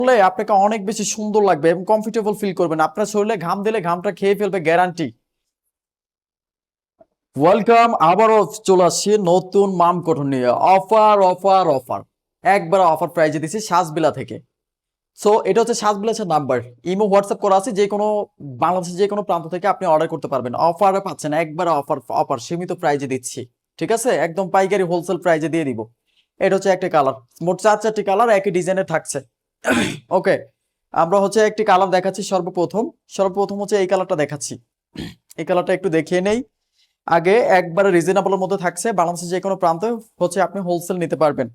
বলে আপনাকে অনেক বেশি সুন্দর লাগবে এবং কমফোর্টেবল ফিল করবেন। আপনার শরীরে ঘাম দিলে ঘামটা খেয়ে ফেলবে, গ্যারান্টি। ওয়েলকাম, আবারও চলে আসছি নতুন মাম কটন নিয়ে। অফার অফার অফার, একবার অফার প্রাইজে দিচ্ছি সাজবিলা থেকে। সো এটা হচ্ছে সাজবিলাসের নাম্বার, ইমো হোয়াটসঅ্যাপ করা আছে। যে কোনো বাংলাদেশের যে কোনো প্রান্ত থেকে আপনি অর্ডার করতে পারবেন। অফারে পাচ্ছেন, একবার অফার অফার সীমিত প্রাইজে দিচ্ছি। ঠিক আছে, একদম পাইকারি হোলসেল প্রাইজে দিয়ে দিব। এটা হচ্ছে একটা কালার, মোট চারটি কালার একই ডিজাইনের থাকছে। ওকে, আমরা হচ্ছে একটি কালার দেখাচ্ছি। সর্বপ্রথম হচ্ছে এই কালারটা দেখাচ্ছি। এই কালারটা একটু দেখিয়ে নেই আগে। একবারে রিজনেবলের মধ্যে থাকছে, বাংলাদেশের যে কোনো প্রান্তে হচ্ছে আপনি হোলসেল নিতে পারবেন।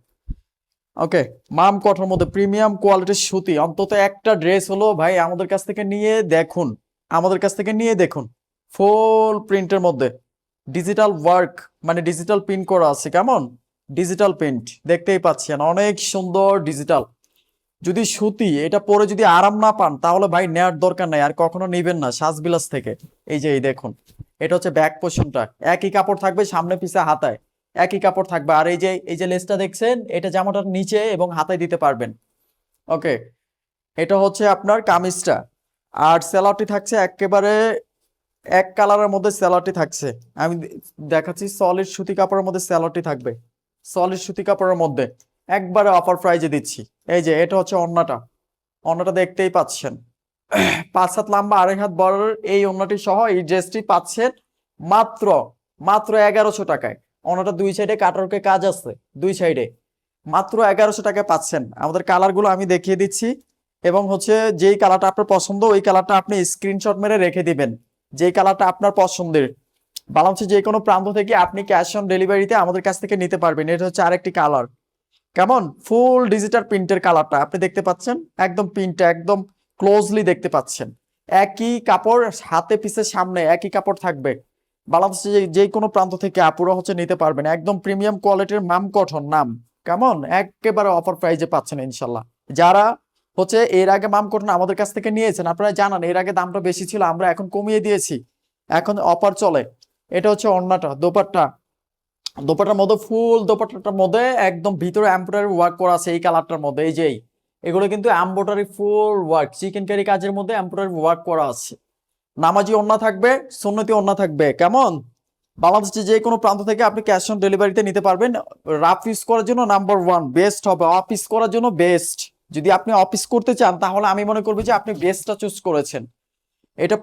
ওকে, মাম কটনের মধ্যে প্রিমিয়াম কোয়ালিটির সুতি। অন্তত একটা ড্রেস হলো ভাই আমাদের কাছ থেকে নিয়ে দেখুন, আমাদের কাছ থেকে নিয়ে দেখুন। ফুল প্রিন্টের মধ্যে ডিজিটাল ওয়ার্ক, মানে ডিজিটাল প্রিন্ট করা আছে। কেমন ডিজিটাল প্রিন্ট দেখতেই পাচ্ছেন, অনেক সুন্দর ডিজিটাল। যদি সুতি এটা পরে যদি আরাম না পান তাহলে ভাই নেওয়ার দরকার নাই, আর কখনো নিবেন না সাজবিলাস থেকে। এই দেখুন, এটা হচ্ছে ব্যাক পোর্শনটা, একই কাপড় থাকবে সামনে পিছে হাতায়, একই কাপড় থাকবে। আর এই যে লেসটা দেখছেন, এটা জামাটার নিচে এবং হাতায় দিতে পারবেন। ওকে, এটা হচ্ছে আপনার কামিজটা। আর স্যালোয়ারটি থাকছে একেবারে এক কালারের মধ্যে, স্যালোয়ারটি থাকছে। আমি দেখাচ্ছি, সলিড সুতি কাপড়ের মধ্যে স্যালোয়ারটি থাকবে, সলিড সুতি কাপড়ের মধ্যে একবারে অফার প্রাইজে দিচ্ছি। এই যে এটা হচ্ছে ওড়নাটা, ওড়নাটা দেখতেই পাচ্ছেন, 5 হাত লম্বা 2.5 হাত বড় এই ওড়নাটি সহ এই ড্রেসটি পাচ্ছেন মাত্র মাত্র 1100 টাকায়। ওড়নাটা দুই সাইডে কাটওয়ার্কের কাজ আছে, দুই সাইডে মাত্র 1100 টাকায় পাচ্ছেন। আমাদের কালারগুলো আমি দেখিয়ে দিচ্ছি, এবং হচ্ছে যেই কালারটা আপনার পছন্দ ওই কালারটা আপনি স্ক্রিনশট মেরে রেখে দিবেন। যেই কালারটা আপনার পছন্দের, বাংলাদেশের যে কোনো প্রান্ত থেকে আপনি ক্যাশ অন ডেলিভারিতে আমাদের কাছ থেকে নিতে পারবেন। এটা হচ্ছে আরেকটি কালার। কেমন ফুল ডিজিটাল প্রিন্টের কালারটা আপনি দেখতে পাচ্ছেন, একদম প্রিন্টটা একদম ক্লোজলি দেখতে পাচ্ছেন। একই কাপড় হাতে পিছে সামনে একই কাপড় থাকবে। বাংলাদেশে যে কোনো প্রান্ত থেকে আপুরা হচ্ছে নিতে পারবেন, একদম প্রিমিয়াম কোয়ালিটির মাম কটন নাম। কেমন একেবারে অফার প্রাইজে পাচ্ছেন ইনশাল্লাহ। যারা হচ্ছে এর আগে মাম কটন আমাদের কাছ থেকে নিয়েছেন আপনারা জানান, এর আগে দামটা বেশি ছিল, আমরা এখন কমিয়ে দিয়েছি, এখন অফার চলে। এটা হচ্ছে ওড়নাটা, দোপাট্টা, দোপাট্টার মধ্যে ফুল দোপাট্টাটার মধ্যে একদম ভিতরে এমব্রয়ডারি ওয়ার্ক করা আছে এই কালারটার মধ্যে। এই যে এগুলো কিন্তু এমব্রয়ডারি ফুল ওয়ার্ক, চিকেন কারি কাজের মধ্যে এমব্রয়ডারি ওয়ার্ক করা আছে। নামাজি ওড়না থাকবে, সুন্নতি ওড়না থাকবে। কেমন বাংলাদেশের যে কোনো প্রান্ত থেকে আপনি ক্যাশ অন ডেলিভারিতে নিতে পারবেন। রাফ ইউজ করার জন্য নাম্বার 1 বেস্ট হবে, অফিস করার জন্য বেস্ট। যদি আপনি অফিস করতে চান তাহলে আমি মনে করবো যে আপনি বেস্টটা চুজ করেছেন। এটা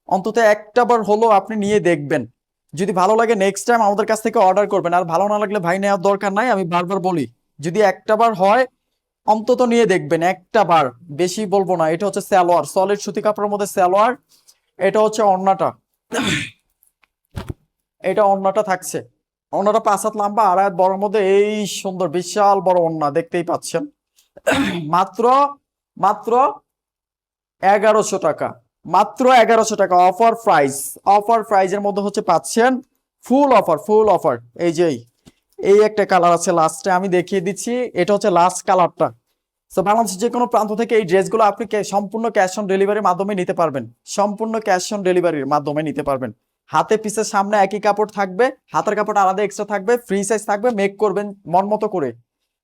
অন্তত একটা বার হলো আপনি নিয়ে দেখবেন, যদি ভালো লাগে নেক্সট টাইম আমাদের কাছ থেকে অর্ডার করবেন। আর ভালো না লাগলে ভাই নেওয়ার দরকার নাই, আমি বারবার বলি, যদি একটা বার হয় অন্তত নিয়ে দেখবেন একটা বার, বেশি বলবো না। এটা হচ্ছে সালোয়ার, সলিড সুতি কাপড়ের মধ্যে সালোয়ার। এটা হচ্ছে ওড়নাটা, এটা ওড়নাটা থাকছে। ওড়নাটা 5 হাত লম্বা 2.5 হাত বড়র মধ্যে এই সুন্দর বিশাল বড় ওড়না দেখতেই পাচ্ছেন। মাত্র মাত্র 1100 টাকা, মাত্র 1100 টাকা অফার প্রাইস। অফার প্রাইজের মধ্যে হচ্ছে পাচ্ছেন ফুল অফার, ফুল অফার। এই যে এই একটা কালার আছে লাস্টে আমি দেখিয়ে দিচ্ছি, এটা হচ্ছে লাস্ট কালারটা। তো বাংলাদেশের যে কোনো প্রান্ত থেকে এই ড্রেসগুলো আপনি সম্পূর্ণ ক্যাশ অন ডেলিভারির মাধ্যমে নিতে পারবেন, সম্পূর্ণ ক্যাশ অন ডেলিভারির মাধ্যমে নিতে পারবেন। হাতে পিসের সামনে একই কাপড় থাকবে, হাতের কাপড় আলাদা এক্সট্রা থাকবে, ফ্রি সাইজ থাকবে, মেক করবেন মন মতো করে।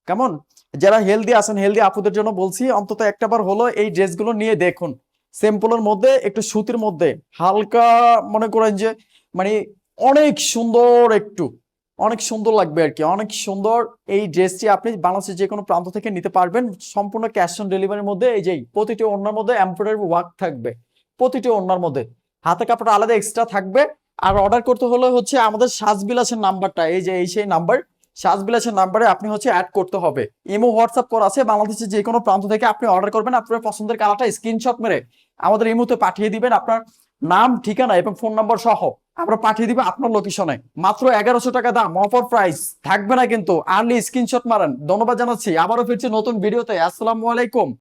কেমন যারা হেলদি আছেন, হেলদি আপুদের জন্য বলছি অন্তত একটা বার হলো এই ড্রেসগুলো নিয়ে দেখুন। সিম্পলের মধ্যে একটু সুতির মধ্যে হালকা, মনে করেন যে মানে অনেক সুন্দর, একটু অনেক সুন্দর লাগবে আর কি, অনেক সুন্দর। এই ড্রেসটি আপনি বাংলাদেশের যে কোনো প্রান্ত থেকে নিতে পারবেন সম্পূর্ণ ক্যাশ অন ডেলিভারির মধ্যে। এই যে প্রতিটি ওড়নার মধ্যে এমব্রয়ডারি ওয়ার্ক থাকবে, প্রতিটি ওড়নার মধ্যে হাতে কাপড় আলাদা এক্সট্রা থাকবে। আর অর্ডার করতে হলে হচ্ছে আমাদের সাজবিলাসের নাম্বারটা, এই যে এই সেই নাম্বার, সাজবিলাসের নাম্বারে আপনি হচ্ছে অ্যাড করতে হবে। ইমো হোয়াটসঅ্যাপ করা আছে, বাংলাদেশের যে কোনো প্রান্ত থেকে আপনি অর্ডার করবেন, আপনার পছন্দের কালারটা স্ক্রিনশট মেরে আমাদের ইমোতে পাঠিয়ে দিবেন, আপনার নাম ঠিকানা এবং ফোন নাম্বার সহ আমরা পাঠিয়ে দিব আপনার লোকেশনে। মাত্র 1100 টাকা দাম, অফার প্রাইস থাকবে না কিন্তু, আর্লি স্ক্রিনশট মারেন। ধন্যবাদ জানাচ্ছি, আবারও ফিরছি নতুন ভিডিওতে। আসসালামু আলাইকুম।